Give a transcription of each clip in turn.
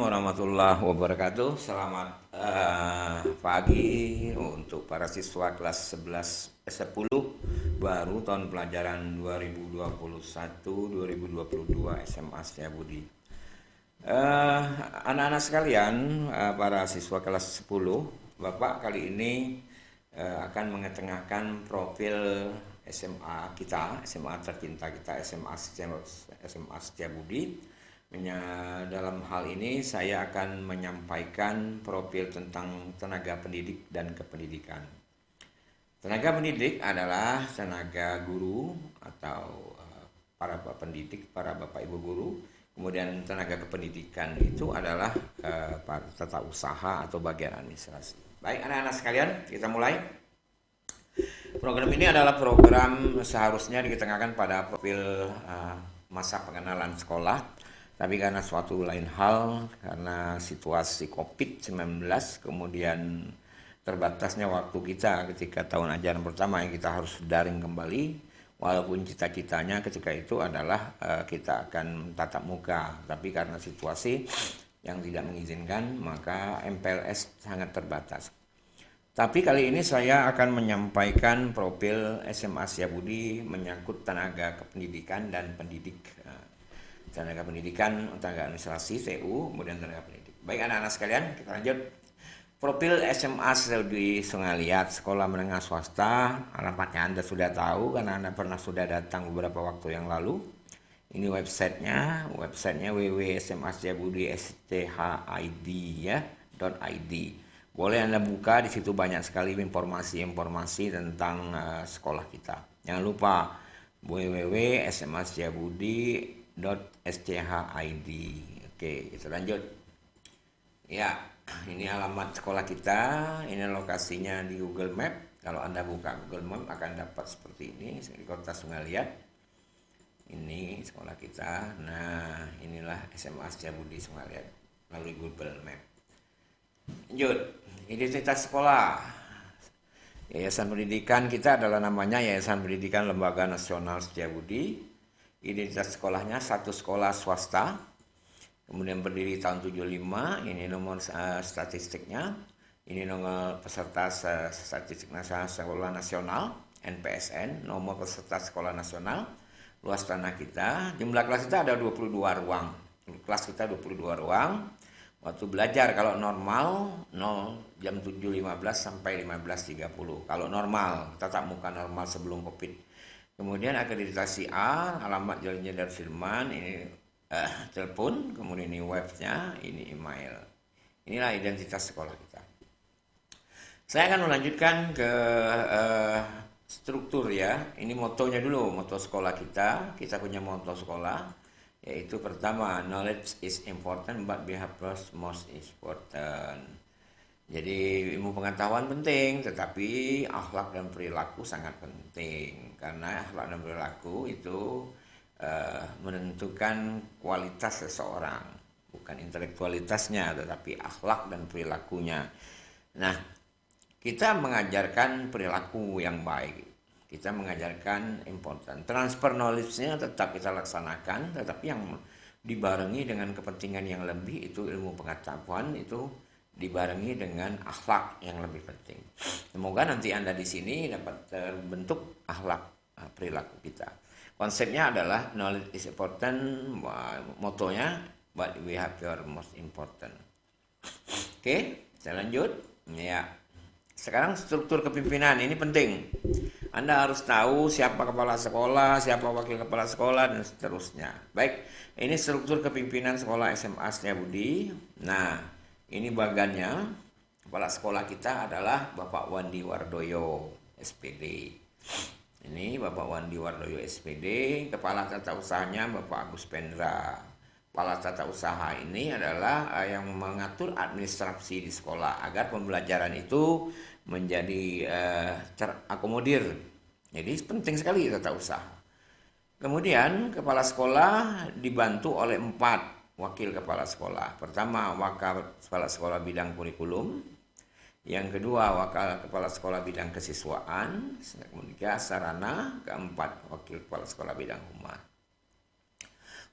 warahmatullahi wabarakatuh. Selamat pagi untuk para siswa kelas 10 baru tahun pelajaran 2021-2022 SMA Setiabudi. Anak-anak sekalian, para siswa kelas 10, Bapak kali ini akan mengetengahkan profil SMA kita, SMA tercinta kita, SMA Setiabudi. Dalam hal ini saya akan menyampaikan profil tentang tenaga pendidik dan kependidikan. Tenaga pendidik adalah tenaga guru atau para pendidik, para bapak ibu guru. Kemudian tenaga kependidikan itu adalah para tata usaha atau bagian administrasi. Baik anak-anak sekalian, kita mulai. Program ini adalah program seharusnya diketengahkan pada profil masa pengenalan sekolah. Tapi karena suatu lain hal, karena situasi COVID-19, kemudian terbatasnya waktu kita ketika tahun ajaran pertama yang kita harus daring kembali, walaupun cita-citanya ketika itu adalah kita akan tatap muka. Tapi karena situasi yang tidak mengizinkan, maka MPLS sangat terbatas. Tapi kali ini saya akan menyampaikan profil SMA Setiabudi menyangkut tenaga kependidikan dan pendidik. Tenaga pendidikan, tenaga administrasi, TU, kemudian tenaga pendidik. Baik anak-anak sekalian, kita lanjut. Profil SMA Setiabudi Sungai Liat, sekolah menengah swasta. Alamatnya Anda sudah tahu karena Anda pernah sudah datang beberapa waktu yang lalu. Ini websitenya www.smasetiabudi.id ya, .id. Boleh Anda buka, di situ banyak sekali informasi-informasi tentang sekolah kita. Jangan lupa www.smasetiabudi.schid. Oke, kita lanjut. Ya, ini alamat sekolah kita. Ini lokasinya di Google Map. Kalau Anda buka Google Map akan dapat seperti ini di Kota Sungai Liat. Ini sekolah kita. Nah, inilah SMA Setiabudi Sungai Liat melalui Google Map. Lanjut, identitas sekolah. Yayasan pendidikan kita adalah namanya Yayasan Pendidikan Lembaga Nasional Setiabudi. Identitas sekolahnya satu sekolah swasta. Kemudian berdiri tahun 75, ini nomor statistiknya. Ini nomor peserta statistik sekolah nasional, NPSN, nomor peserta sekolah nasional. Luas tanah kita, jumlah kelas kita ada 22 ruang. Kelas kita 22 ruang. Waktu belajar kalau normal jam 7.15 sampai 15.30. Kalau normal, tatap muka normal sebelum Covid. Kemudian akreditasi A, alamat Jalan Jenderal Sudirman, ini telepon, kemudian ini webnya, ini email. Inilah identitas sekolah kita. Saya akan melanjutkan ke struktur ya. Ini motonya dulu, moto sekolah kita. Kita punya moto sekolah. Yaitu pertama, knowledge is important but behavior most important. Jadi ilmu pengetahuan penting, tetapi akhlak dan perilaku sangat penting. Karena akhlak dan perilaku itu menentukan kualitas seseorang, bukan intelektualitasnya, tetapi akhlak dan perilakunya. Nah, kita mengajarkan perilaku yang baik. Kita mengajarkan important. Transfer knowledge-nya tetap kita laksanakan, tetapi yang dibarengi dengan kepentingan yang lebih itu ilmu pengetahuan itu dibarengi dengan akhlak yang lebih penting. Semoga nanti Anda di sini dapat terbentuk akhlak perilaku kita. Konsepnya adalah knowledge is important, motonya but behavior most important. Oke, saya lanjut. Ya. Sekarang struktur kepemimpinan ini penting. Anda harus tahu siapa kepala sekolah, siapa wakil kepala sekolah, dan seterusnya. Baik, ini struktur kepemimpinan sekolah SMA Setiabudi. Nah, ini bagannya. Kepala sekolah kita adalah Bapak Wandi Wardoyo, SPD. Ini Bapak Wandi Wardoyo, SPD. Kepala tata usahanya Bapak Agus Pendra. Kepala tata usaha ini adalah yang mengatur administrasi di sekolah agar pembelajaran itu menjadi terakomodir. Jadi penting sekali tata usaha. Kemudian kepala sekolah dibantu oleh 4 wakil kepala sekolah. Pertama, wakil kepala sekolah bidang kurikulum. Yang kedua, wakil kepala sekolah bidang kesiswaan. Ketiga, sarana. Keempat, wakil kepala sekolah bidang humas.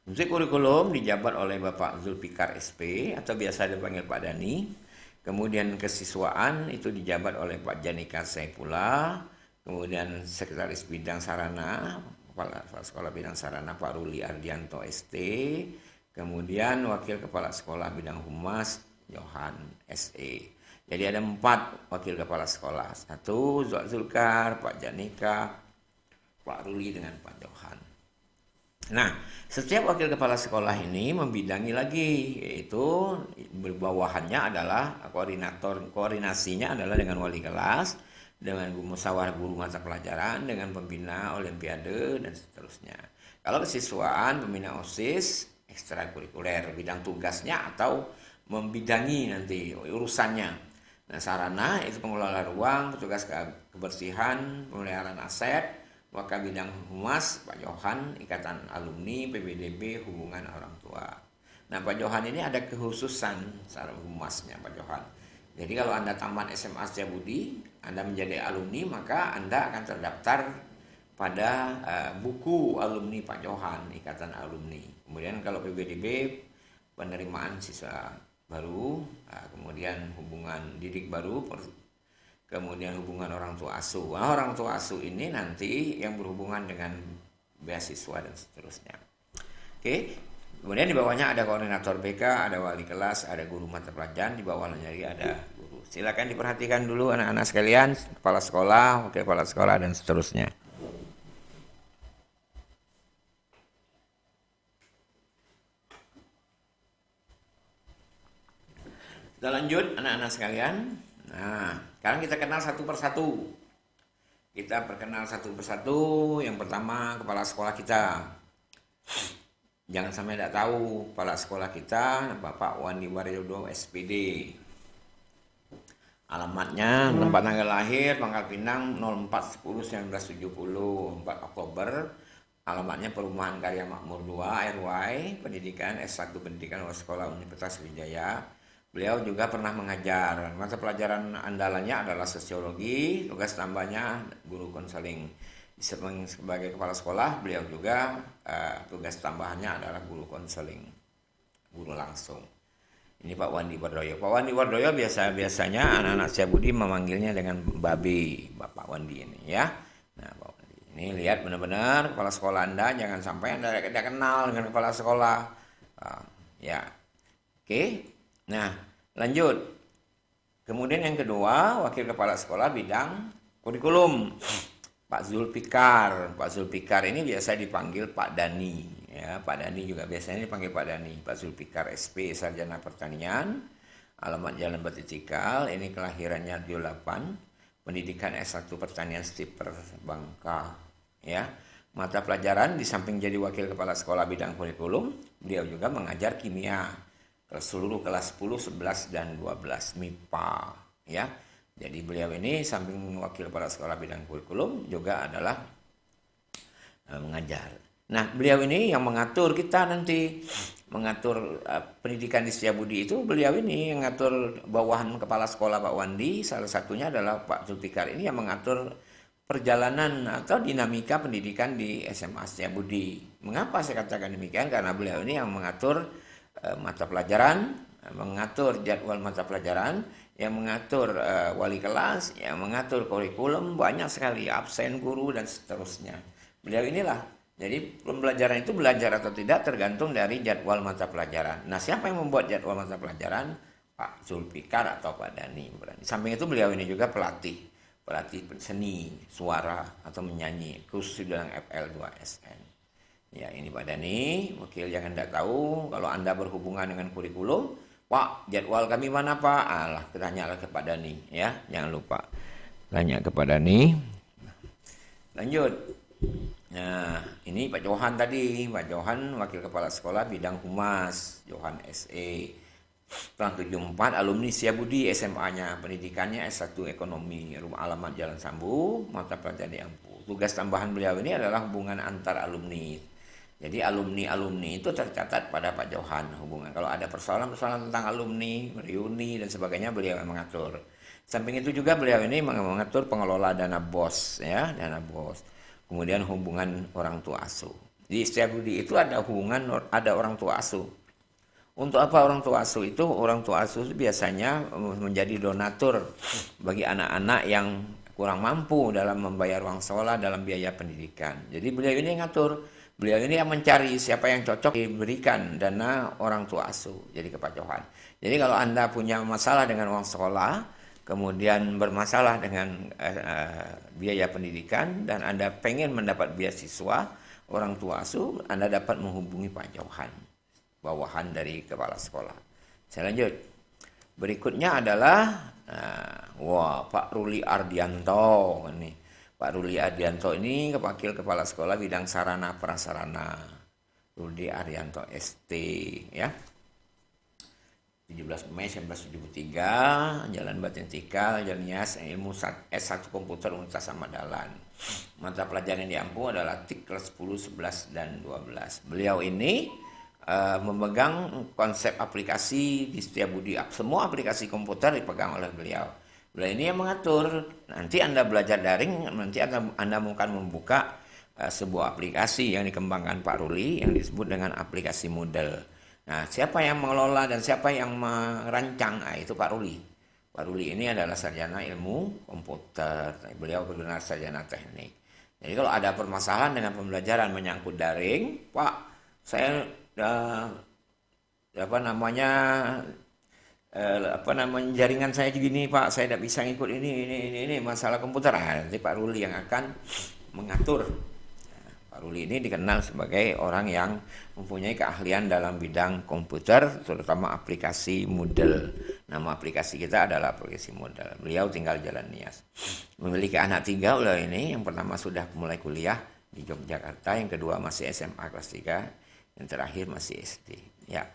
Fungsi kurikulum dijabat oleh Bapak Zulfikar SP atau biasa dipanggil Pak Dani. Kemudian kesiswaan itu dijabat oleh Pak Janika Saipullah. Kemudian Sekretaris Bidang Sarana, Kepala Sekolah Bidang Sarana Pak Ruli Ardianto ST. Kemudian Wakil Kepala Sekolah Bidang Humas Johan SE. Jadi ada 4 wakil kepala sekolah. 1 Zulkar, Pak Janika, Pak Ruli dengan Pak Johan. Nah, setiap wakil kepala sekolah ini membidangi lagi, yaitu bawahannya adalah koordinasinya adalah dengan wali kelas, dengan musyawarah guru mata pelajaran, dengan pembina olimpiade dan seterusnya. Kalau kesiswaan, pembina OSIS, ekstrakurikuler, bidang tugasnya atau membidangi nanti urusannya. Nah, sarana itu pengelola ruang, petugas kebersihan, pemeliharaan aset, Wakil Bidang Humas Pak Johan, Ikatan Alumni, PBDB, Hubungan Orang Tua. Nah, Pak Johan ini ada kekhususan secara humasnya Pak Johan. Jadi kalau Anda tamat SMA Setiabudi, Anda menjadi alumni, maka Anda akan terdaftar pada buku alumni Pak Johan, Ikatan Alumni. Kemudian kalau PBDB, penerimaan siswa baru, kemudian hubungan didik baru, kemudian hubungan orang tua asuh. Nah, orang tua asuh ini nanti yang berhubungan dengan beasiswa dan seterusnya. Oke. Kemudian di bawahnya ada koordinator BK, ada wali kelas, ada guru mata pelajaran, di bawahnya lagi ada guru. Silakan diperhatikan dulu anak-anak sekalian, kepala sekolah, wakil kepala sekolah dan seterusnya. Kita lanjut anak-anak sekalian. Nah, sekarang kita kenal satu persatu. Kita perkenal satu persatu. Yang pertama kepala sekolah kita. Jangan sampai tidak tahu kepala sekolah kita, Bapak Wandi Waryodo SPD. Alamatnya, tempat tanggal lahir, Pangkal Pinang 04/10/1970, 4 Oktober. Alamatnya Perumahan Karya Makmur 2, RY, pendidikan S1 Pendidikan Sekolah Universitas Wijaya. Beliau juga pernah mengajar. Mata pelajaran andalannya adalah sosiologi, tugas tambahnya guru konseling. Sebagai kepala sekolah, beliau juga tugas tambahannya adalah guru konseling, guru langsung. Ini Pak Wandi Wardoyo. Pak Wandi Wardoyo biasanya anak-anak Setiabudi memanggilnya dengan Babe, Bapak Wandi ini ya. Nah, Pak Wandi ini lihat benar-benar kepala sekolah Anda, jangan sampai Anda tidak kenal dengan kepala sekolah. Ya, oke. Nah, lanjut. Kemudian yang kedua, wakil kepala sekolah bidang kurikulum, Pak Zulfikar. Pak Zulfikar ini biasa dipanggil Pak Dani. Ya, Pak Dani juga biasanya dipanggil Pak Dani. Pak Zulfikar SP, Sarjana Pertanian, alamat Jalan Batu Cikal. Ini kelahirannya 28, pendidikan S1 Pertanian Stiper Bangka. Ya, mata pelajaran di samping jadi wakil kepala sekolah bidang kurikulum, beliau juga mengajar kimia ke seluruh kelas 10, 11 dan 12 MIPA ya. Jadi beliau ini samping wakil kepala sekolah bidang kurikulum juga adalah mengajar. Nah, beliau ini yang mengatur kita nanti mengatur pendidikan di Setiabudi itu, beliau ini yang mengatur bawahan kepala sekolah Pak Wandi, salah satunya adalah Pak Zulfikar ini yang mengatur perjalanan atau dinamika pendidikan di SMA Setiabudi. Mengapa saya katakan demikian? Karena beliau ini yang mengatur mata pelajaran, mengatur jadwal mata pelajaran, yang mengatur wali kelas, yang mengatur kurikulum, banyak sekali absen guru dan seterusnya. Beliau inilah. Jadi pembelajaran itu belajar atau tidak tergantung dari jadwal mata pelajaran. Nah, siapa yang membuat jadwal mata pelajaran? Pak Zulfikar atau Pak Dani. Di samping itu beliau ini juga pelatih seni, suara atau menyanyi, khusus dalam FL2SN. Ya, ini Pak Dani, wakil jangan tidak tahu. Kalau Anda berhubungan dengan kurikulum, Pak, jadwal kami mana Pak? Alah, tanyalah ke Pak Dani ya, jangan lupa. Tanya ke Pak Dani. Lanjut. Nah, ini Pak Johan tadi. Pak Johan, wakil kepala sekolah bidang humas, Johan SE. Tahun 74, alumni Setiabudi, SMA-nya, pendidikannya S1 Ekonomi, rumah alamat Jalan Sambu, mata pelajaran di Ampu. Tugas tambahan beliau ini adalah hubungan antar alumni. Jadi alumni itu tercatat pada Pak Johan hubungan. Kalau ada persoalan-persoalan tentang alumni, reuni dan sebagainya, beliau yang mengatur. Samping itu juga beliau ini mengatur pengelola dana BOS ya, dana BOS. Kemudian hubungan orang tua asuh. Di Setiabudi itu ada hubungan, ada orang tua asuh. Untuk apa orang tua asuh itu? Orang tua asuh itu biasanya menjadi donatur bagi anak-anak yang kurang mampu dalam membayar uang sekolah, dalam biaya pendidikan. Jadi beliau ini yang ngatur, beliau ini yang mencari siapa yang cocok diberikan dana orang tua asuh, jadi ke Pak Johan. Jadi kalau Anda punya masalah dengan uang sekolah, kemudian bermasalah dengan biaya pendidikan, dan Anda pengen mendapat beasiswa orang tua asuh, Anda dapat menghubungi Pak Johan, bawahan dari kepala sekolah. Saya lanjut. Berikutnya adalah Pak Ruli Ardianto ini. Pak Ruli Ardianto ini wakil kepala sekolah bidang sarana prasarana. Ruli Ardianto ST ya. 17 Mei 1973, Jalan Batintika, Jalan Nias, ilmu S1 Komputer Universitas Ahmad Dahlan. Mata pelajaran yang diampu adalah TIK kelas 10, 11, dan 12. Beliau ini memegang konsep aplikasi di Setiabudi. Semua aplikasi komputer dipegang oleh beliau. Beliau ini yang mengatur. Nanti Anda belajar daring, nanti Anda akan membuka sebuah aplikasi yang dikembangkan Pak Ruli yang disebut dengan aplikasi Moodle. Nah, siapa yang mengelola dan siapa yang merancang? Nah, itu Pak Ruli. Pak Ruli ini adalah sarjana ilmu komputer. Beliau benar sarjana teknik. Jadi kalau ada permasalahan dengan pembelajaran menyangkut daring, Pak, saya jaringan saya begini Pak, saya tidak bisa ngikut ini masalah komputer. Nanti Pak Ruli yang akan mengatur. Pak Ruli ini dikenal sebagai orang yang mempunyai keahlian dalam bidang komputer, terutama aplikasi Moodle. Nama aplikasi kita adalah aplikasi Moodle. Beliau tinggal Jalan Nias. Memiliki anak 3 beliau ini. Yang pertama sudah mulai kuliah di Yogyakarta, yang kedua masih SMA kelas 3. Yang terakhir masih SD. Ya.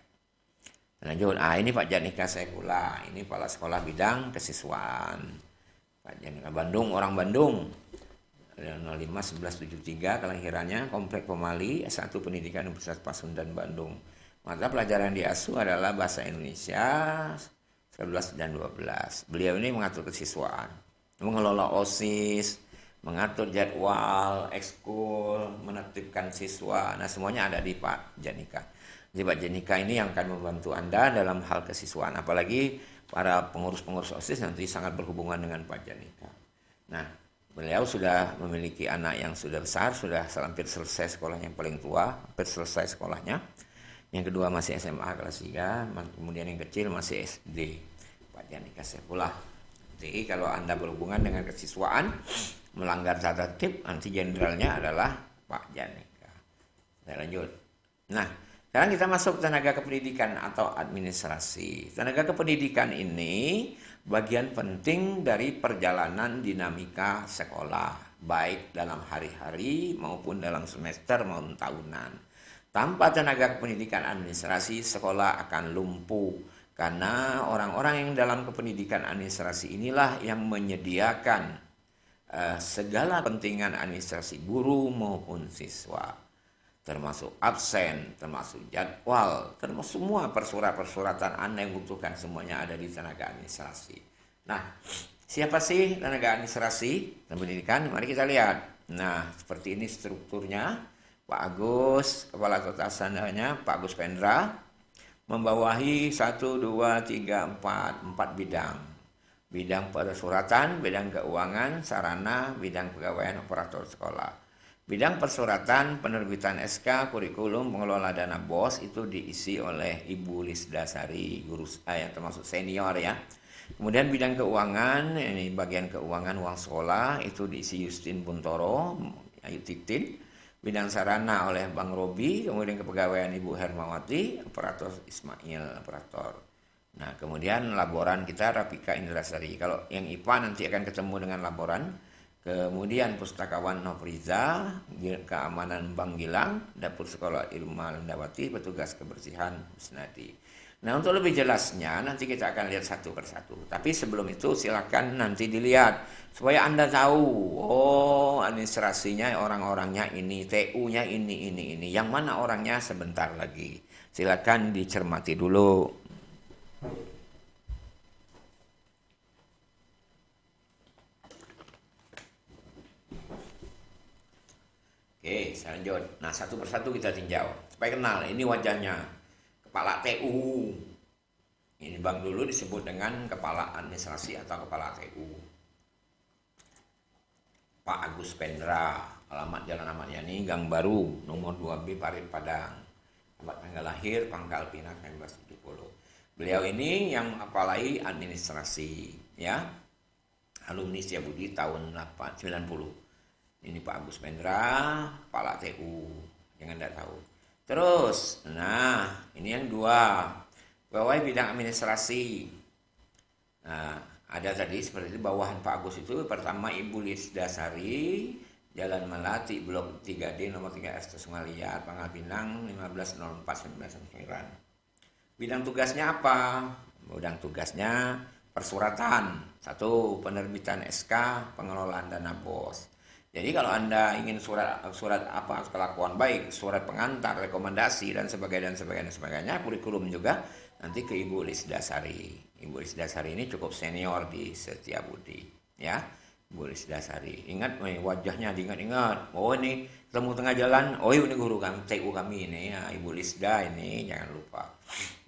Lanjut. Ini Pak Janika Saifullah. Ini kepala sekolah bidang kesiswaan. Pak Janika Bandung, orang Bandung. 05-1173 kelahirannya, Komplek Pemali, S1 Pendidikan Universitas Pasundan Bandung. Mata pelajaran di ASU adalah Bahasa Indonesia 11 dan 12. Beliau ini mengatur kesiswaan, mengelola OSIS, mengatur jadwal, ekskul, menertibkan siswa. Nah, semuanya ada di Pak Janika. Jadi Pak Janika ini yang akan membantu Anda dalam hal kesiswaan. Apalagi para pengurus-pengurus OSIS nanti sangat berhubungan dengan Pak Janika. Nah, beliau sudah memiliki anak yang sudah besar, sudah hampir selesai sekolah, yang paling tua, hampir selesai sekolahnya. Yang kedua masih SMA kelas 3, kemudian yang kecil masih SD. Pak Janika Saifullah. Jadi kalau Anda berhubungan dengan kesiswaan, melanggar tata tertib, nanti jenderalnya adalah Pak Janika. Saya lanjut. Nah, sekarang kita masuk tenaga kependidikan atau administrasi. Tenaga kependidikan ini bagian penting dari perjalanan dinamika sekolah, baik dalam hari-hari maupun dalam semester maupun tahunan. Tanpa tenaga kependidikan administrasi, sekolah akan lumpuh. Karena orang-orang yang dalam kependidikan administrasi inilah yang menyediakan segala kepentingan administrasi guru maupun siswa, termasuk absen, termasuk jadwal, termasuk semua persuratan Anda yang butuhkan, semuanya ada di tenaga administrasi. Nah, siapa sih tenaga administrasi dan pendidikan? Mari kita lihat. Nah, seperti ini strukturnya. Pak Agus, kepala atasannya Pak Agus Pendra, membawahi 1, 2, 3, 4 bidang. Bidang persuratan, bidang keuangan, sarana, bidang pegawaian operator sekolah. Bidang persuratan, penerbitan SK, kurikulum, pengelola dana BOS itu diisi oleh Ibu Lisdasari, guru yang termasuk senior ya. Kemudian bidang keuangan, ini bagian keuangan uang sekolah, itu diisi Justin Buntoro, Ayu Titin. Bidang sarana oleh Bang Robi, kemudian kepegawaian Ibu Hermawati, operator Ismail, operator. Nah, kemudian laboran kita Rapika Indrasari. Kalau yang IPA nanti akan ketemu dengan laboran. Kemudian pustakawan Nofriza, keamanan Bang Gilang, dapur sekolah Irma Lendawati, petugas kebersihan Musnadi. Nah, untuk lebih jelasnya nanti kita akan lihat satu persatu. Tapi sebelum itu silakan nanti dilihat supaya Anda tahu, oh administrasinya orang-orangnya ini, TU-nya ini. Yang mana orangnya sebentar lagi. Silakan dicermati dulu. Oke, saya lanjut. Nah, satu persatu kita tinjau supaya kenal. Ini wajahnya kepala TU. Ini Bang dulu disebut dengan kepala administrasi atau kepala TU. Pak Agus Pendra, alamat Jalan Ahmad Yani, Gang Baru, nomor 2B, Parit Padang. Tempat tanggal lahir Pangkal Pinang 1970. Beliau ini yang mengapalai administrasi, ya. Alumni Setiabudi tahun 90. Ini Pak Agus Pendra, kepala TU. Jangan tidak tahu. Terus, nah, ini yang dua. Pegawai bidang administrasi. Nah, ada tadi seperti itu bawahan Pak Agus itu pertama Ibu Lisda Sari, Jalan Melati, Blok 3D, nomor 3 S Sungai Liat, Pangkal Pinang 1504-1999. Bidang tugasnya apa? Bidang tugasnya persuratan. 1. Penerbitan SK, pengelolaan dana BOS. Jadi kalau Anda ingin surat apa kelakuan baik, surat pengantar, rekomendasi dan sebagainya, kurikulum juga nanti ke Ibu Lisda Sari. Ibu Lisda Sari ini cukup senior di Setiabudi, ya. Ibu Lisda Sari. Ingat wajahnya, diingat-ingat. Oh, ini ketemu tengah jalan. Oh, ini guru kami, TU kami ini, ya, Ibu Lisda ini, jangan lupa.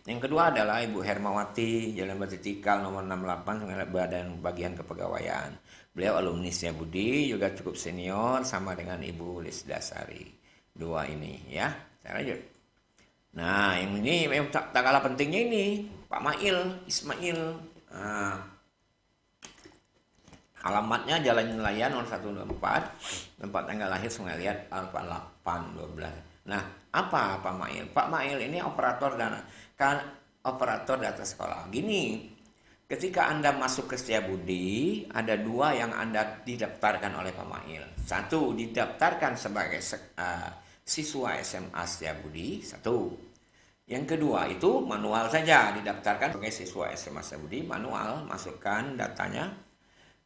Yang kedua adalah Ibu Hermawati, Jalan Batu Tikal nomor 68, Badan Bagian Kepegawaian. Beliau alumni Setiabudi, juga cukup senior sama dengan Ibu Lisda Sari. Dua ini, ya. Saya lanjut. Nah, yang ini yang tak kalah pentingnya ini, Pak Mail, Ismail. Nah, alamatnya Jalan Nelayan nomor 124, tempat tanggal lahir Sungai Liat 8812. Nah, apa Pak Mail? Pak Mail ini operator dana sekolah. Gini, ketika Anda masuk ke Setiabudi, ada dua yang Anda didaftarkan oleh Pak Mail. 1, didaftarkan sebagai siswa SMA Setiabudi. 1. Yang kedua itu manual saja, didaftarkan sebagai siswa SMA Setiabudi, manual, masukkan datanya.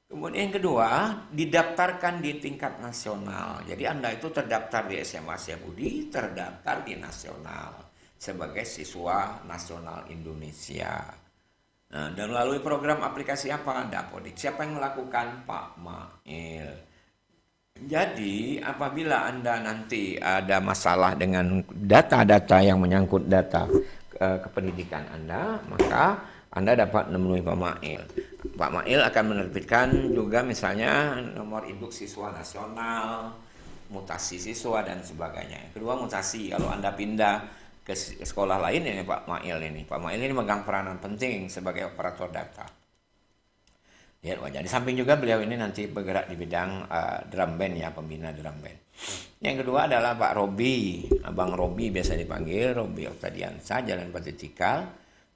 Kemudian yang kedua, didaftarkan di tingkat nasional. Jadi Anda itu terdaftar di SMA Setiabudi, terdaftar di nasional sebagai siswa nasional Indonesia. Nah, dan melalui program aplikasi apa? Dapodik. Siapa yang melakukan? Pak Mail. Jadi apabila Anda nanti ada masalah dengan data-data yang menyangkut data kependidikan Anda, maka Anda dapat menemui Pak Mail. Pak Mail akan menerbitkan juga misalnya nomor induk siswa nasional, mutasi siswa dan sebagainya. Kedua, mutasi. Kalau Anda pindah ke sekolah lain ini Pak Mail ini. Pak Mail ini megang peranan penting sebagai operator data. Lihat wajah. Di samping juga beliau ini nanti bergerak di bidang drum band, ya, pembina drum band. Yang kedua adalah Pak Robi, Abang Robi biasa dipanggil, Robi Oktadiansa, Jalan Batu Tikal,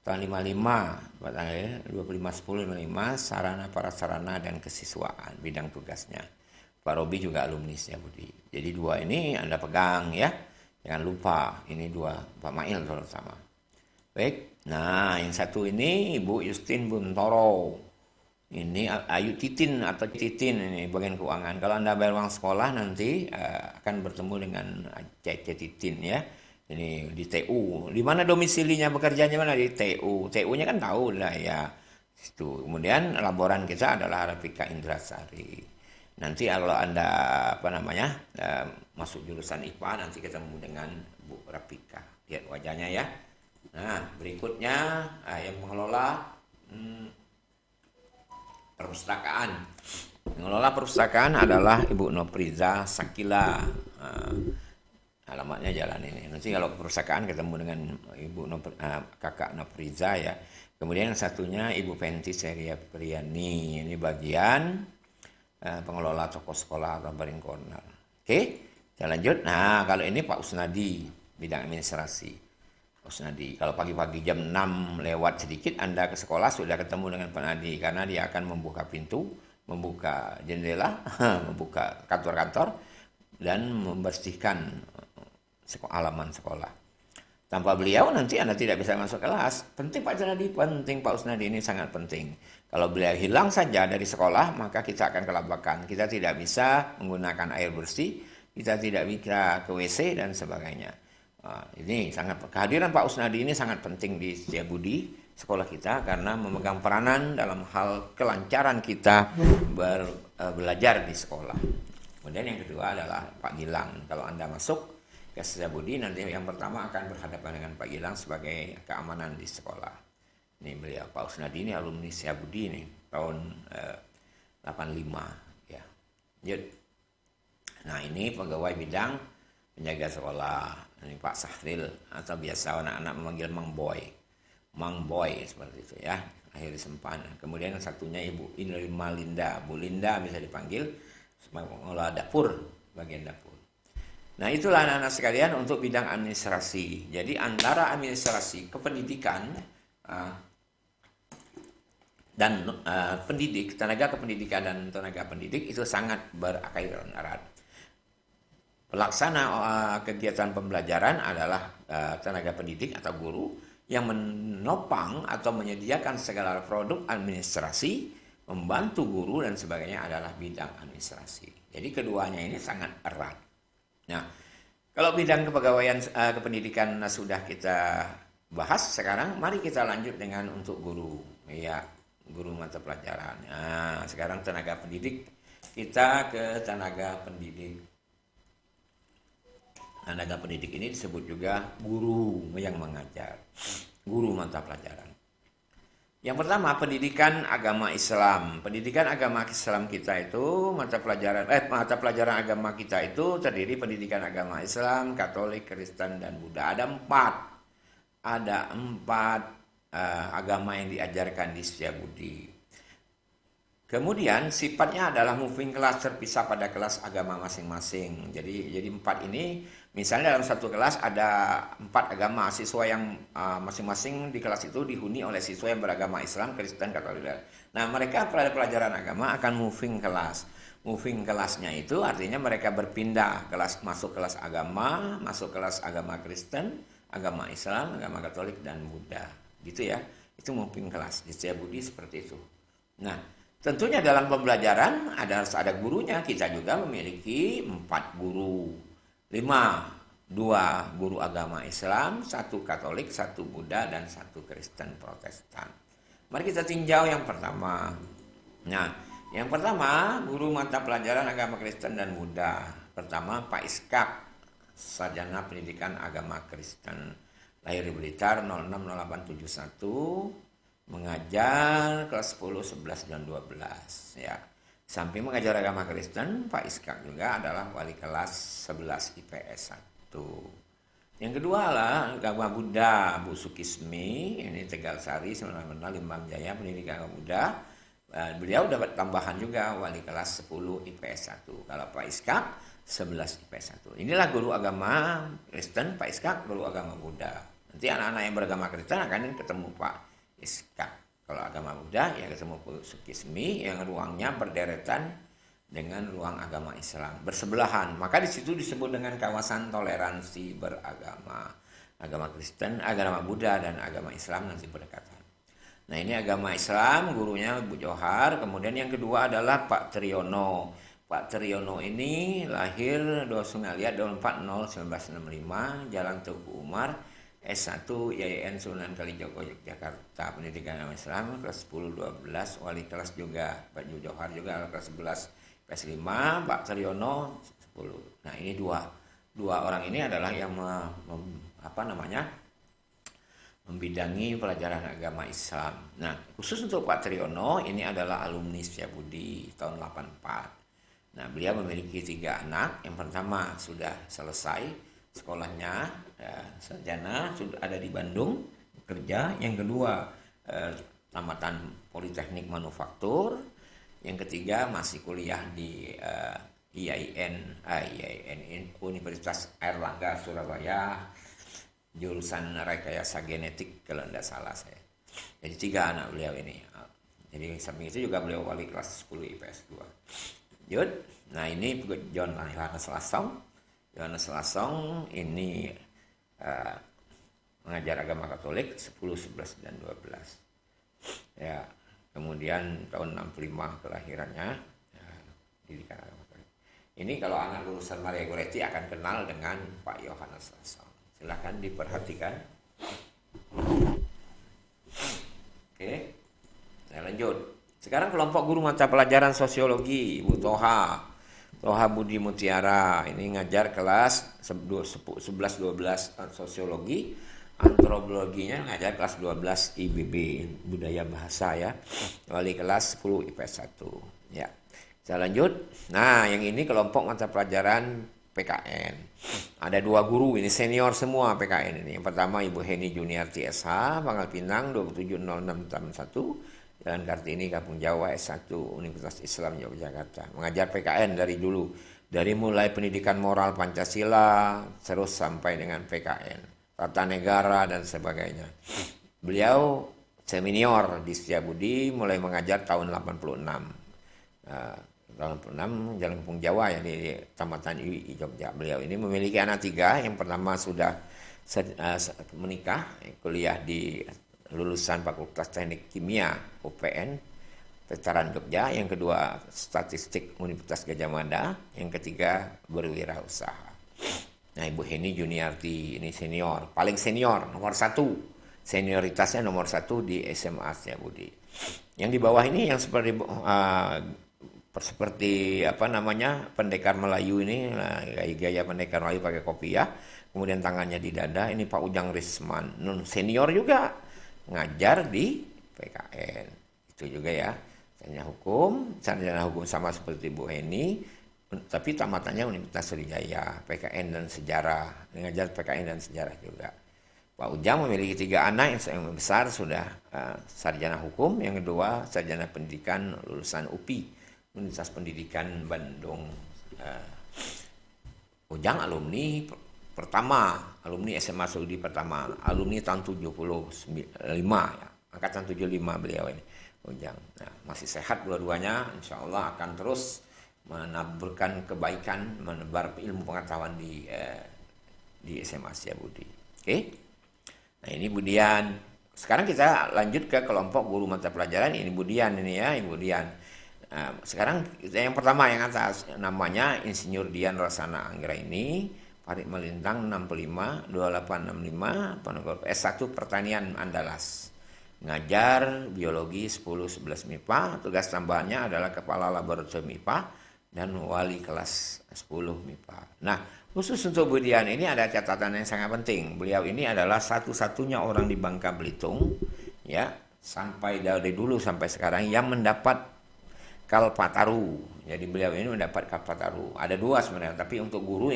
tahun 55, tanggal 25/10/55, sarana prasarana dan kesiswaan, bidang tugasnya. Pak Robi juga alumni Setiabudi. Jadi dua ini Anda pegang, ya. Jangan lupa, ini dua Pak Mail terutama. Baik, nah yang satu ini Ibu Justin Buntoro. Ini Ayu Titin atau Titin, ini bagian keuangan. Kalau Anda bayar uang sekolah nanti akan bertemu dengan Cece Titin, ya. Ini di TU. Di mana domisilinya, bekerjanya mana? Di TU. TU-nya kan tahu lah, ya. Itu. Kemudian laboran kita adalah Rafika Indrasari. Nanti kalau Anda masuk jurusan IPA, nanti ketemu dengan Bu Rafika. Lihat wajahnya, ya. Nah, berikutnya yang mengelola perpustakaan. Mengelola perpustakaan adalah Ibu Nopriza Sakila. Alamatnya jalan ini. Nanti kalau perpustakaan ketemu dengan Kakak Nopriza, ya. Kemudian yang satunya Ibu Fenty Seria Priani. Ini bagian pengelola toko sekolah atau baring corner. Oke, kita lanjut. Nah, kalau ini Pak Usnadi, bidang administrasi. Usnadi, kalau pagi-pagi jam 6 lewat sedikit Anda ke sekolah sudah ketemu dengan Pak Nadi, karena dia akan membuka pintu, membuka jendela, membuka kantor-kantor dan membersihkan halaman sekolah. Tanpa beliau nanti Anda tidak bisa masuk kelas. Penting Pak Usnadi, penting Pak Usnadi, ini sangat penting. Kalau beliau hilang saja dari sekolah, maka kita akan kelabakan. Kita tidak bisa menggunakan air bersih, kita tidak bisa ke WC dan sebagainya. Ini kehadiran Pak Usnadi ini sangat penting di Setiabudi, sekolah kita, karena memegang peranan dalam hal kelancaran kita belajar di sekolah. Kemudian yang kedua adalah Pak Gilang. Kalau Anda masuk ke Setiabudi, nanti yang pertama akan berhadapan dengan Pak Gilang sebagai keamanan di sekolah. Ini beliau Pak Usnadi, ini alumni Setiabudi nih tahun 85 ya. Lanjut. Nah, ini pegawai bidang penjaga sekolah. Ini Pak Sahril, atau biasa anak-anak memanggil Mang Boy. Mang Boy seperti itu ya. Akhir Sempan. Kemudian yang satunya Ibu Irma Linda. Bu Linda bisa dipanggil sebagai pengelola dapur, bagian dapur. Nah, itulah anak-anak sekalian untuk bidang administrasi. Jadi antara administrasi kependidikan dan pendidik, tenaga kependidikan dan tenaga pendidik itu sangat berakairan erat. Pelaksana kegiatan pembelajaran adalah tenaga pendidik atau guru yang menopang atau menyediakan segala produk administrasi, membantu guru dan sebagainya adalah bidang administrasi. Jadi keduanya ini sangat erat. Nah, kalau bidang kepegawaian kependidikan sudah kita bahas, sekarang mari kita lanjut dengan untuk guru. Ya, guru mata pelajaran. Nah, sekarang tenaga pendidik, kita ke tenaga pendidik. Tenaga pendidik ini disebut juga guru yang mengajar, guru mata pelajaran. Yang pertama, pendidikan agama Islam. Pendidikan agama Islam kita itu mata pelajaran agama kita itu terdiri pendidikan agama Islam, Katolik, Kristen, dan Buddha. Ada empat agama yang diajarkan di Setiabudi. Kemudian sifatnya adalah moving class, terpisah pada kelas agama masing-masing. Jadi empat ini, misalnya dalam satu kelas ada 4 agama, siswa yang masing-masing di kelas itu dihuni oleh siswa yang beragama Islam, Kristen, Katolik. Nah, mereka pada pelajaran agama akan moving class. Moving kelasnya itu artinya mereka berpindah kelas, masuk kelas agama Kristen, agama Islam, agama Katolik, dan Buddha. Gitu ya. Itu moving class di Setiabudi seperti itu. Nah, tentunya dalam pembelajaran harus ada gurunya. Kita juga memiliki 4 guru. 2 guru agama Islam, 1 Katolik, 1 Buddha, dan 1 Kristen Protestan. Mari kita tinjau yang pertama. Nah, yang pertama guru mata pelajaran agama Kristen dan Buddha. Pertama Pak Iskak, sarjana pendidikan agama Kristen, lahir di Blitar 060871. Mengajar kelas 10, 11, dan 12 ya. Samping mengajar agama Kristen, Pak Iskak juga adalah wali kelas 11 IPS 1. Yang kedua adalah agama Buddha, Bu Sukismi, ini Tegal Sari, 9 Limbang Jaya, pendidikan agama Buddha. Beliau dapat tambahan juga wali kelas 10 IPS 1. Kalau Pak Iskak 11 IPS 1. Inilah guru agama Kristen, Pak Iskak guru agama Buddha. Nanti anak-anak yang beragama Kristen akan ketemu Pak Iskak. Kalau agama Buddha ya ketemu Sukismi yang ruangnya berderetan dengan ruang agama Islam, bersebelahan. Maka di situ disebut dengan kawasan toleransi beragama. Agama Kristen, agama Buddha, dan agama Islam nanti berdekatan. Nah, ini agama Islam, gurunya Bu Johar. Kemudian yang kedua adalah Pak Triyono. Pak Triyono ini lahir 29 24 1965, Jalan Teguh Umar, S1 IAIN Sunan Kalijogo Yogyakarta, pendidikan agama Islam, kelas 10 12, wali kelas juga Pak Johar juga kelas 11 PS5, Pak Triyono 10. Nah, ini dua orang ini adalah yang membidangi pelajaran agama Islam. Nah, khusus untuk Pak Triyono ini adalah alumni Setiabudi tahun 84. Nah, beliau memiliki 3 anak. Yang pertama sudah selesai sekolahnya, ya, sarjana, sudah ada di Bandung bekerja. Yang kedua tamatan Politeknik Manufaktur. Yang ketiga masih kuliah di IAIN Universitas Airlangga Surabaya, jurusan Rekayasa Genetik kalau tidak salah saya. Jadi 3 anak beliau ini. Jadi samping itu juga beliau wali kelas 10 IPS 2. Yud. Nah, ini John Yohanes Lasong. Yohanes Lasong ini mengajar agama Katolik 10, 11, dan 12. Ya, kemudian tahun 65 kelahirannya. Ya, pendidikan agama Katolik. Ini kalau anak lulusan Maria Goretti akan kenal dengan Pak Yohanes Lasong. Silahkan diperhatikan. Oke, saya lanjut. Sekarang kelompok guru mata pelajaran sosiologi, Bu Toha. Toha Budi Mutiara, ini ngajar kelas 11-12 sosiologi, antropologinya ngajar kelas 12 IBB, budaya bahasa ya. Wali kelas 10 IPS 1. Ya. Saya lanjut. Nah, yang ini kelompok mata pelajaran PKN. Ada 2 guru ini senior semua PKN ini. Yang pertama Ibu Heni Juniarti SH, Pangkal Pinang 270661. Jalan Kartini, Kampung Jawa, S1, Universitas Islam Yogyakarta. Mengajar PKN dari dulu. Dari mulai pendidikan moral Pancasila, terus sampai dengan PKN. Tata negara, dan sebagainya. Beliau senior di Setiabudi, mulai mengajar tahun 86. Tahun 86, Jalan Kampung Jawa, ya, di Kecamatan UI, Jogja. Beliau ini memiliki anak 3. Yang pertama sudah menikah, kuliah di lulusan Fakultas Teknik Kimia UPN Veteran Jogja, yang kedua Statistik Universitas Gadjah Mada, yang ketiga berwirausaha. Nah, Ibu Heni Juniarti ini senior, paling senior, nomor 1, senioritasnya nomor 1 di SMA Setiabudi. Yang di bawah ini yang seperti apa namanya, pendekar Melayu ini, gaya pendekar Melayu pakai kopiah, kemudian tangannya di dada, ini Pak Ujang Risman, senior juga, ngajar di PKN. Itu juga ya, sarjana hukum sama seperti Bu Heni, tapi tamatannya Universitas Sriwijaya, PKN dan sejarah, ngajar PKN dan sejarah juga. Pak Ujang memiliki 3 anak, yang besar sudah sarjana hukum, yang kedua sarjana pendidikan lulusan UPI, Universitas Pendidikan Bandung. Ujang alumni pertama, alumni SMA Saudi pertama, alumni tahun 75 ya, angkatan 75 beliau ini, Ujang. Nah, masih sehat dua-duanya, insya Allah akan terus menaburkan kebaikan, menebar ilmu pengetahuan di SMA Setiabudi. Oke. Nah, ini Budian. Sekarang kita lanjut ke kelompok guru mata pelajaran, ini Budian ini ya, Ibu Dian. Nah, sekarang yang pertama yang atas, namanya Insinyur Dian Rasana Anggra ini, Parit Melintang 65, 2865, Ponorogo, S1 Pertanian Andalas. Ngajar biologi 10-11 MIPA, tugas tambahannya adalah Kepala Laboratorium MIPA dan wali kelas 10 MIPA. Nah, khusus untuk Budian ini ada catatan yang sangat penting. Beliau ini adalah satu-satunya orang di Bangka Belitung, ya, sampai dari dulu sampai sekarang yang mendapat Kalpataru. Jadi beliau ini mendapat Kalpataru. Ada 2 sebenarnya, tapi untuk guru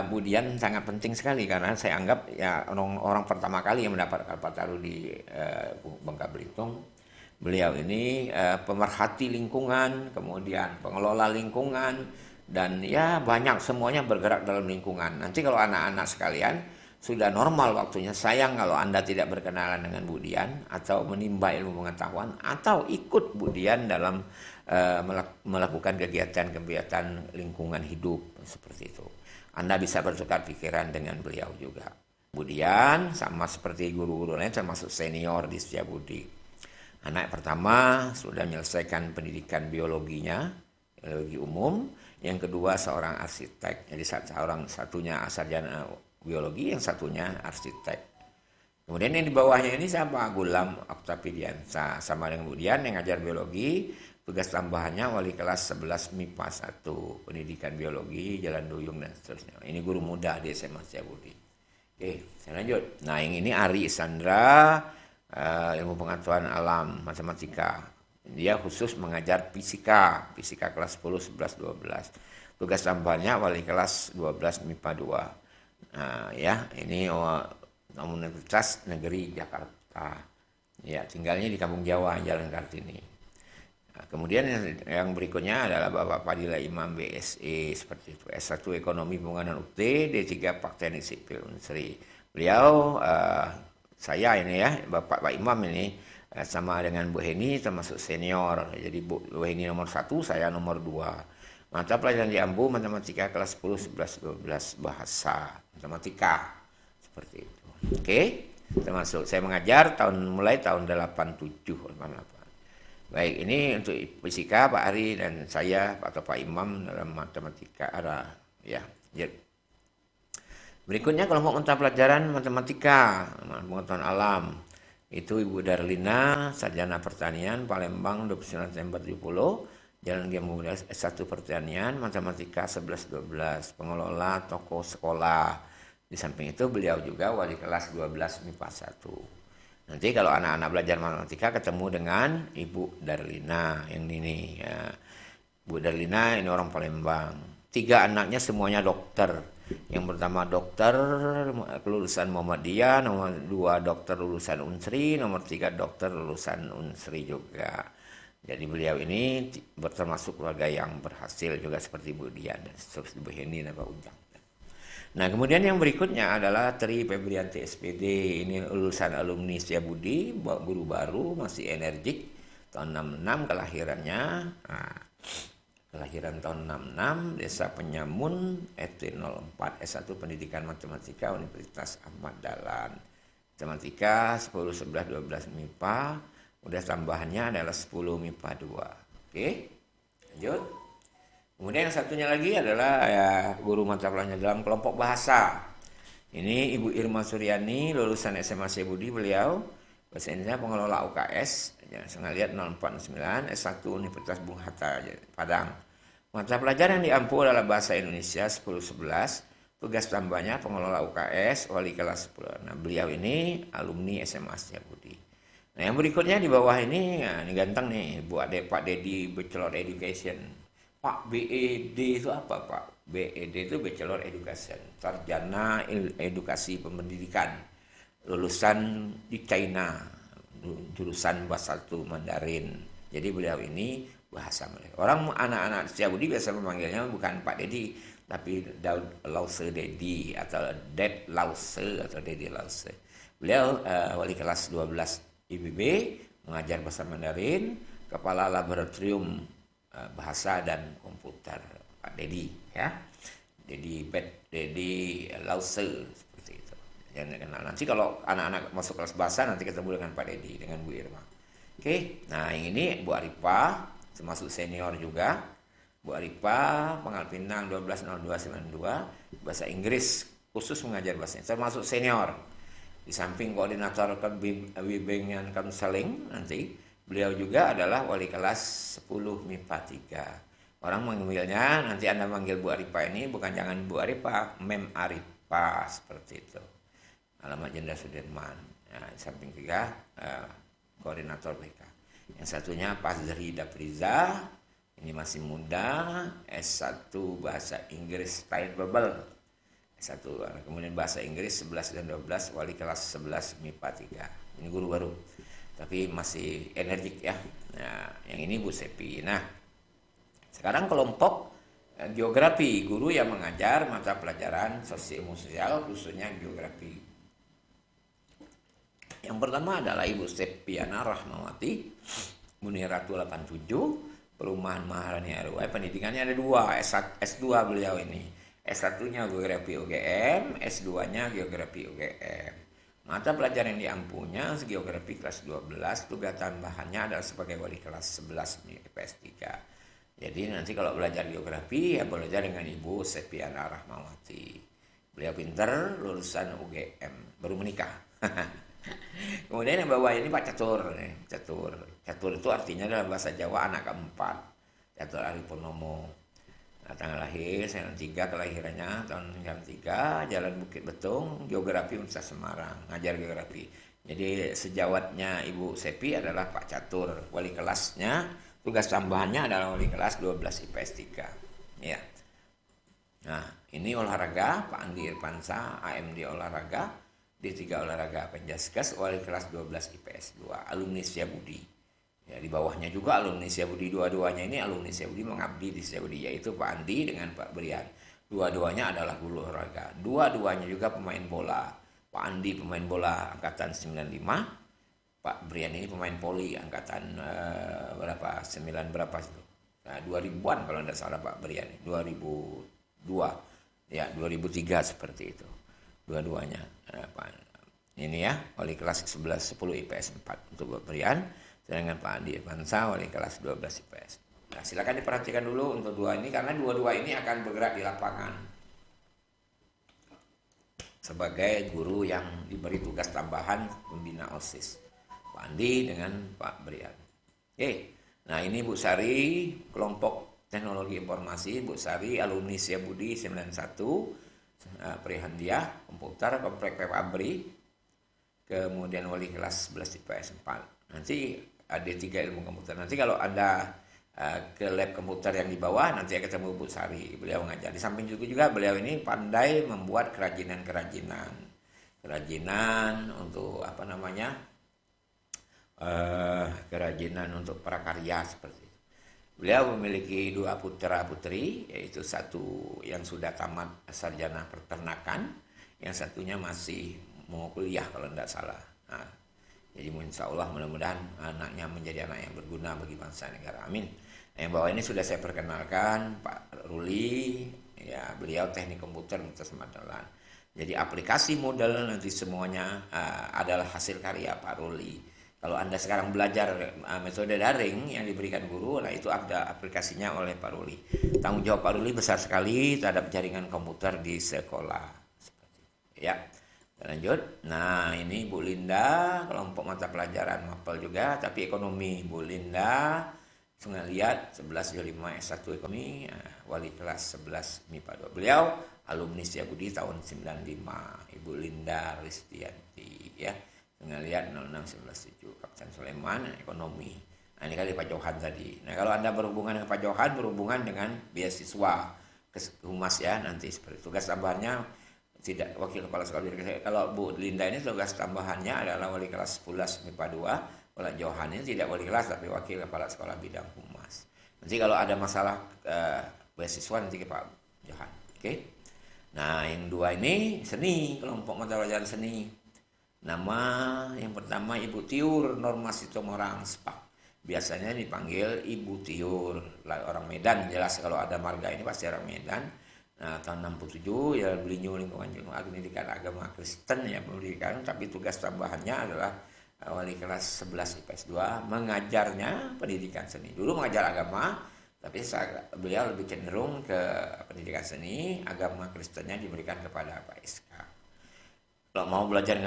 Budian sangat penting sekali, karena saya anggap ya orang pertama kali yang mendapat Kalpataru di Bangka Belitung. Beliau ini pemerhati lingkungan, kemudian pengelola lingkungan, dan ya banyak, semuanya bergerak dalam lingkungan. Nanti kalau anak-anak sekalian sudah normal waktunya, sayang kalau Anda tidak berkenalan dengan Budian atau menimba ilmu pengetahuan atau ikut Budian dalam melakukan kegiatan-kegiatan lingkungan hidup seperti itu. Anda bisa bertukar pikiran dengan beliau juga. Budian sama seperti guru-guru lain termasuk senior di Setiabudi. Anak pertama sudah menyelesaikan pendidikan biologinya, biologi umum. Yang kedua seorang arsitek. Jadi satunya sarjana biologi, yang satunya arsitek. Kemudian yang di bawahnya ini siapa? Gulam Oktavidiansa, sama dengan Budian yang ngajar biologi. Tugas tambahannya wali kelas 11 MIPA 1, pendidikan biologi, jalan duyung dan seterusnya. Ini guru muda di SMA Setiabudi. Oke, saya lanjut. Nah, yang ini Ari Isandra, ilmu pengetahuan alam, matematika. Dia khusus mengajar fisika kelas 10, 11, 12. Tugas tambahannya wali kelas 12 MIPA 2. Nah, ya, ini Universitas Negeri Jakarta. Ya, tinggalnya di Kampung Jawa, Jalan Kartini. Nah, kemudian yang berikutnya adalah Bapak Fadila Imam BSE, seperti itu. S1 Ekonomi Pembangunan UT, D3 Teknik Sipil Unsri. Beliau, saya ini ya, Pak Imam ini, sama dengan Bu Heni termasuk senior. Jadi Bu Heni nomor 1, saya nomor 2. Mata pelajaran di Ambu, matematika kelas 10, 11, 12, bahasa matematika. Seperti itu. Oke, termasuk saya mengajar mulai tahun 87, 88. Baik, ini untuk fisika Pak Ari dan saya atau Pak Imam dalam matematika ya. Berikutnya kelompok mata pelajaran matematika, pengetahuan alam. Itu Ibu Darlina, sarjana pertanian, Palembang, 29 September 70. Jalan Gem Muda S1 Pertanian, Matematika 11-12, pengelola toko sekolah. Di samping itu beliau juga wali kelas 12 MIPA 1. Nanti kalau anak-anak belajar matematika ketemu dengan Ibu Darlina yang ini ya. Bu Darlina ini orang Palembang. 3 anaknya semuanya dokter. Yang pertama dokter lulusan Muhammadiyah, nomor 2 dokter lulusan Unsri, nomor 3 dokter lulusan Unsri juga. Jadi beliau ini termasuk keluarga yang berhasil juga seperti Bu Dian dan seterusnya, Bu Heni dan Pak Ujang. Nah kemudian yang berikutnya adalah Tri Febrianti SPD, ini lulusan alumni Setiabudi, guru baru, masih energik, tahun 66 kelahirannya. Nah, kelahiran tahun 66, Desa Penyamun, RT 04, S1 Pendidikan Matematika, Universitas Ahmad Dahlan. Matematika 10, 11, 12 MIPA, udah tambahannya adalah 10 MIPA 2. Oke, lanjut. Kemudian yang satunya lagi adalah ya, guru mata pelajaran dalam kelompok bahasa. Ini Ibu Irma Suryani, lulusan SMA Sebudi beliau. Bahasa Indonesia pengelola UKS, ya, saya lihat 049, S1 Universitas Bung Hatta, Padang. Mata pelajaran yang diampu adalah bahasa Indonesia 10-11, tugas tambahnya pengelola UKS, wali kelas 10. Nah, beliau ini alumni SMA Setiabudi. Nah, yang berikutnya di bawah ini, nah, ini ganteng nih, Pak Dedi Bachelor Education. Pak BED itu apa Pak? BED itu Bachelor Education, sarjana edukasi pendidikan, lulusan di China, jurusan bahasa 1 Mandarin. Jadi beliau ini bahasa Malay. Orang anak-anak Setiabudi biasa memanggilnya bukan Pak Dedi, tapi Daud Lause Dedi atau Ded Lause atau Dedi Lause. Beliau wali kelas 12 IBB, mengajar bahasa Mandarin, kepala laboratorium bahasa dan komputer, Pak Dedi ya. Dedi Lause seperti itu. Jangan kenal. Nanti kalau anak-anak masuk kelas bahasa nanti ketemu dengan Pak Dedi, dengan Bu Irma. Oke, nah yang ini Bu Arifa, termasuk senior juga. Bu Arifa, Pangkal Pinang 120292, bahasa Inggris, khusus mengajar bahasa Inggris, termasuk senior. Di samping koordinator bimbingan konseling nanti, beliau juga adalah wali kelas 10 MIPA 3. Orang manggilnya, nanti Anda manggil Bu Arifa ini bukan jangan Bu Arifa, Mem Arifa, seperti itu. Alamat Jenderal Sudirman. Nah, di samping 3 koordinator BK. Yang satunya Pak Zahri Dapriza, ini masih muda, S1 bahasa Inggris Style Bubble. S1, kemudian bahasa Inggris 11 dan 12, wali kelas 11 MIPA 3. Ini guru baru, tapi masih energik ya. Nah, yang ini Bu Sepi. Nah, sekarang kelompok geografi, guru yang mengajar mata pelajaran sosial, khususnya geografi. Yang pertama adalah Ibu Sepiana Rahmawati, Muniratu 87, Perumahan Maharani RW. Pendidikannya ada 2, S2 beliau ini. S1-nya Geografi UGM, S2-nya Geografi UGM. Mata pelajaran yang diampunya Geografi kelas 12, tugas tambahannya adalah sebagai wali kelas 11 IPS 3. Jadi nanti kalau belajar geografi ya belajar dengan Ibu Sepiana Rahmawati. Beliau pinter, lulusan UGM, baru menikah. Kemudian yang bawah ini Pak Catur. Catur itu artinya dalam bahasa Jawa anak keempat. Catur Ariponomo. Nah, tanggal lahir 93, kelahirannya tahun 93, Jalan Bukit Betung, Geografi Universitas Semarang, ngajar geografi. Jadi sejawatnya Ibu Sepi adalah Pak Catur, wali kelasnya, tugas tambahannya adalah wali kelas 12 IPS 3. Ya. Nah, ini olahraga, Pak Andi Irfansa, AMD olahraga, D3 olahraga Penjaskes, wali kelas 12 IPS 2, alumni Setiabudi. Ya, di bawahnya juga alumni Setiabudi, dua-duanya ini alumni Setiabudi mengabdi di Setiabudi, yaitu Pak Andi dengan Pak Brian. Dua-duanya adalah guru olahraga. Dua-duanya juga pemain bola. Pak Andi pemain bola angkatan 95, Pak Brian ini pemain voli angkatan berapa? 9 berapa itu? Nah, 2000-an kalau tidak salah Pak Brian. 2002. Ya, 2003 seperti itu. Dua-duanya. Ini ya, wali kelas 11 10 IPS 4 untuk Pak Brian. Dengan Pak Andi Irfansa, wali kelas 12 IPS. Nah, silakan diperhatikan dulu untuk dua ini, karena dua-dua ini akan bergerak di lapangan sebagai guru yang diberi tugas tambahan pembina OSIS. Pak Andi dengan Pak Brian. Oke, Nah ini Bu Sari, kelompok teknologi informasi, Bu Sari, alumni Setiabudi 91, Prihandia, komputer, komplek Pabri, kemudian wali kelas 11 IPS 4. Nanti ada 3 ilmu komputer. Nanti kalau Anda ke lab komputer yang di bawah, nanti ketemu Bu Sari, beliau ngajar. Di samping juga beliau ini pandai membuat kerajinan-kerajinan. Kerajinan untuk apa namanya? Kerajinan untuk prakarya seperti itu. Beliau memiliki 2 putra putri, yaitu satu yang sudah tamat sarjana peternakan, yang satunya masih mau kuliah kalau tidak salah. Nah, jadi insya Allah mudah-mudahan anaknya menjadi anak yang berguna bagi bangsa negara. Amin. Nah, yang bawah ini sudah saya perkenalkan Pak Ruli, ya beliau teknik komputer Universitas Magelang. Jadi aplikasi model nanti semuanya adalah hasil karya Pak Ruli. Kalau Anda sekarang belajar metode daring yang diberikan guru, nah itu ada aplikasinya oleh Pak Ruli. Tanggung jawab Pak Ruli besar sekali terhadap jaringan komputer di sekolah. Seperti itu. Ya, lanjut. Nah ini Bu Linda, kelompok mata pelajaran mapel juga, tapi ekonomi. Bu Linda, Sungai Liat 1125 S1 ekonomi, wali kelas 11 MIPA 2. Beliau alumni Setiabudi tahun 95. Ibu Linda Ristianti, ya. Ngelihat 06117 Kapten Sulaiman ekonomi. Nah ini kali Pak Johan tadi. Nah kalau Anda berhubungan dengan Pak Johan, berhubungan dengan beasiswa ke humas ya, nanti seperti tugas tambahannya tidak wakil kepala sekolah. Kalau Bu Linda ini tugas tambahannya adalah wali kelas 11 MIPA 2. Kalau Johan ini tidak wali kelas tapi wakil kepala sekolah bidang humas. Nanti kalau ada masalah beasiswa nanti ke Pak Johan. Oke. Nah yang 2 ini seni, kelompok mata pelajaran seni. Nama yang pertama Ibu Tiur Norma Sitomorang Spak. Biasanya dipanggil Ibu Tiur. Orang Medan jelas, kalau ada marga ini pasti orang Medan. Nah, tahun 67 ya beliau lingkungan pendidikan agama Kristen ya pendidikan, tapi tugas tambahannya adalah wali kelas 11 IPS 2 mengajarnya pendidikan seni. Dulu mengajar agama, tapi beliau lebih cenderung ke pendidikan seni, agama Kristennya diberikan kepada Pak Iska. Kalau mau belajar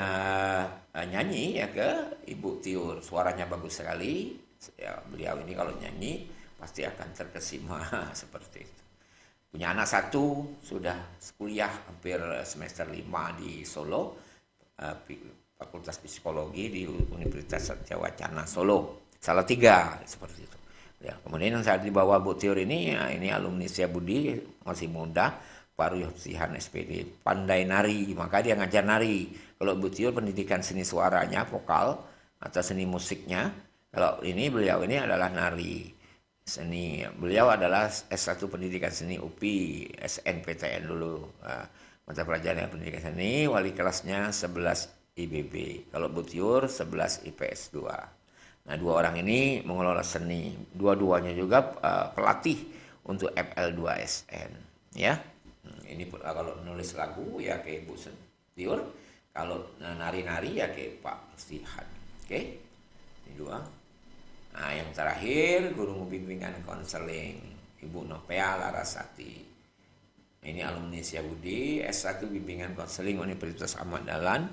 nyanyi ya ke Ibu Tiur, suaranya bagus sekali. Ya, beliau ini kalau nyanyi pasti akan terkesima seperti itu. Punya anak 1, sudah kuliah hampir semester 5 di Solo, Fakultas Psikologi di Universitas Satya Wacana Solo. Salah 3 seperti itu. Ya, kemudian yang saat di bawah Bu Tiur ini, ya, ini alumni Setiabudi, masih muda. Pak Ruyosihan SPD, pandai nari, maka dia ngajar nari. Kalau Bu Tiur pendidikan seni suaranya, vokal, atau seni musiknya. Kalau ini beliau ini adalah nari. Seni, beliau adalah S1 pendidikan seni UPI, SNPTN dulu. Mata pelajaran pendidikan seni, wali kelasnya 11 IBB. Kalau Bu Tiur 11 IPS 2. Nah 2 orang ini mengelola seni. Dua-duanya juga pelatih untuk FL2SN. Ya. Ini kalau nulis lagu ya ke Ibu Tiur, kalau nari-nari ya ke Pak Rustihan. Oke, ini 2. Nah yang terakhir guru bimbingan konseling Ibu Nopea Larasati. Ini alumni Setiabudi, S1 bimbingan konseling Universitas Ahmad Dahlan.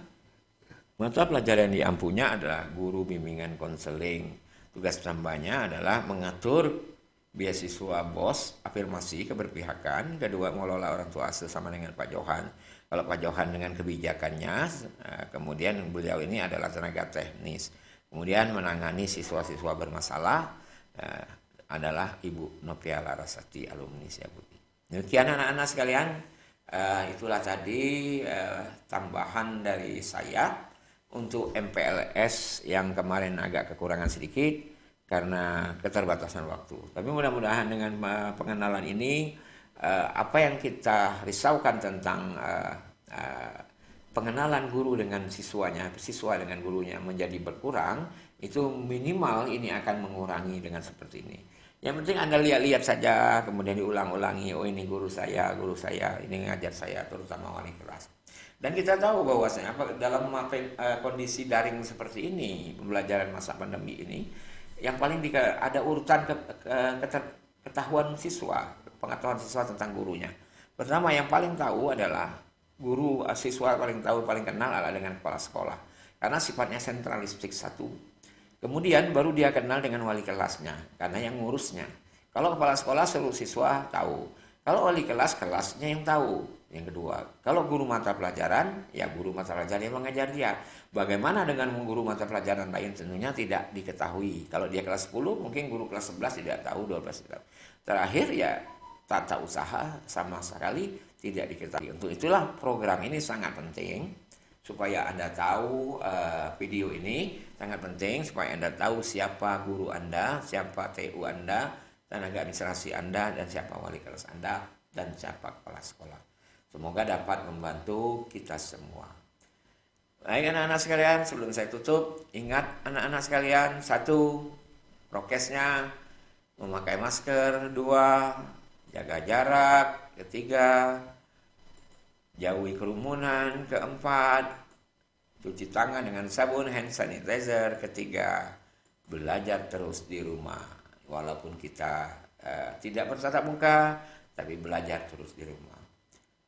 Mata pelajaran yang diampunya adalah guru bimbingan konseling. Tugas tambahnya adalah mengatur beasiswa BOS, afirmasi keberpihakan. Kedua, mengelola orang tua asuh sama dengan Pak Johan. Kalau Pak Johan dengan kebijakannya, kemudian beliau ini adalah tenaga teknis. Kemudian menangani siswa-siswa bermasalah adalah Ibu Nopia Larasati, alumni Setiabudi. Demikian anak-anak sekalian, itulah tadi tambahan dari saya untuk MPLS yang kemarin agak kekurangan sedikit karena keterbatasan waktu. Tapi mudah-mudahan dengan pengenalan ini, apa yang kita risaukan tentang pengenalan guru dengan siswanya, siswa dengan gurunya menjadi berkurang, itu minimal ini akan mengurangi dengan seperti ini. Yang penting Anda lihat-lihat saja, kemudian diulang-ulangi, oh ini guru saya, ini ngajar saya, terutama wali kelas. Dan kita tahu bahwasanya dalam kondisi daring seperti ini, pembelajaran masa pandemi ini, yang paling ada urutan ketahuan siswa, pengetahuan siswa tentang gurunya. Pertama yang paling tahu adalah guru, siswa paling tahu, paling kenal adalah dengan kepala sekolah. Karena sifatnya sentralistik 1. Kemudian baru dia kenal dengan wali kelasnya, karena yang ngurusnya. Kalau kepala sekolah seluruh siswa tahu. Kalau wali kelas, kelasnya yang tahu. Yang kedua, kalau guru mata pelajaran, ya guru mata pelajaran yang mengajar dia. Bagaimana dengan guru mata pelajaran lain tentunya tidak diketahui. Kalau dia kelas 10, mungkin guru kelas 11 tidak tahu, 12 tidak tahu. Terakhir ya tata usaha sama sekali tidak diketahui. Untuk itulah program ini sangat penting supaya Anda tahu video ini sangat penting supaya Anda tahu siapa guru Anda, siapa TU Anda, tenaga administrasi Anda, dan siapa wali kelas Anda, dan siapa kepala sekolah. Semoga dapat membantu kita semua. Baik anak-anak sekalian, sebelum saya tutup, ingat anak-anak sekalian, 1, prokesnya, memakai masker. 2, jaga jarak. 3, jauhi kerumunan. 4, cuci tangan dengan sabun, hand sanitizer. 5, belajar terus di rumah. Walaupun kita tidak bertatap muka, tapi belajar terus di rumah.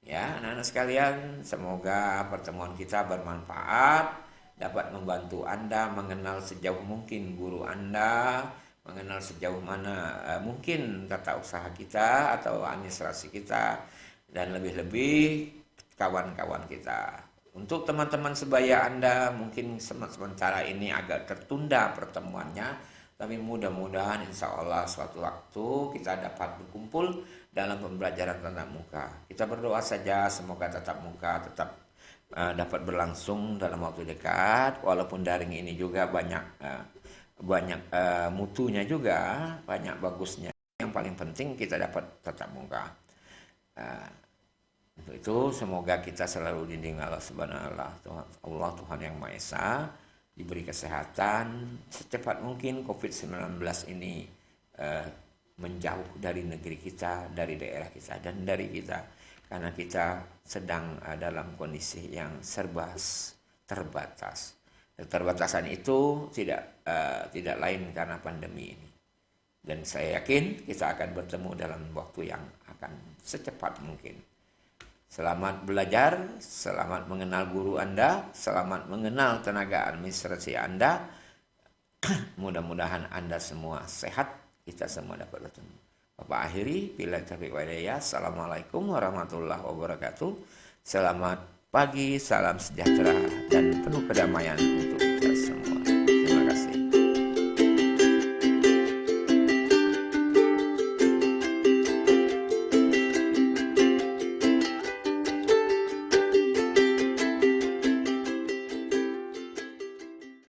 Ya, anak-anak sekalian, semoga pertemuan kita bermanfaat, dapat membantu Anda mengenal sejauh mungkin guru Anda, mengenal sejauh mana mungkin tata usaha kita atau administrasi kita, dan lebih-lebih kawan-kawan kita. Untuk teman-teman sebaya Anda, mungkin sementara ini agak tertunda pertemuannya, tapi mudah-mudahan insya Allah suatu waktu kita dapat berkumpul dalam pembelajaran tatap muka. Kita berdoa saja semoga tatap muka tetap dapat berlangsung dalam waktu dekat, walaupun daring ini juga banyak mutunya juga, banyak bagusnya. Yang paling penting kita dapat tatap muka. Untuk itu semoga kita selalu dibimbing Allah Subhanahu wa Ta'ala, Allah Tuhan yang Maha Esa, diberi kesehatan secepat mungkin COVID-19 ini menjauh dari negeri kita, dari daerah kita, dan dari kita, karena kita sedang dalam kondisi yang serba terbatas. Keterbatasan itu tidak lain karena pandemi ini, dan saya yakin kita akan bertemu dalam waktu yang akan secepat mungkin. Selamat belajar, selamat mengenal guru Anda, selamat mengenal tenaga administrasi Anda. Mudah-mudahan Anda semua sehat, kita semua dapat bertemu. Bapak akhiri, bila taufiq wal hidayah. Assalamualaikum warahmatullahi wabarakatuh. Selamat pagi, salam sejahtera dan penuh kedamaian untuk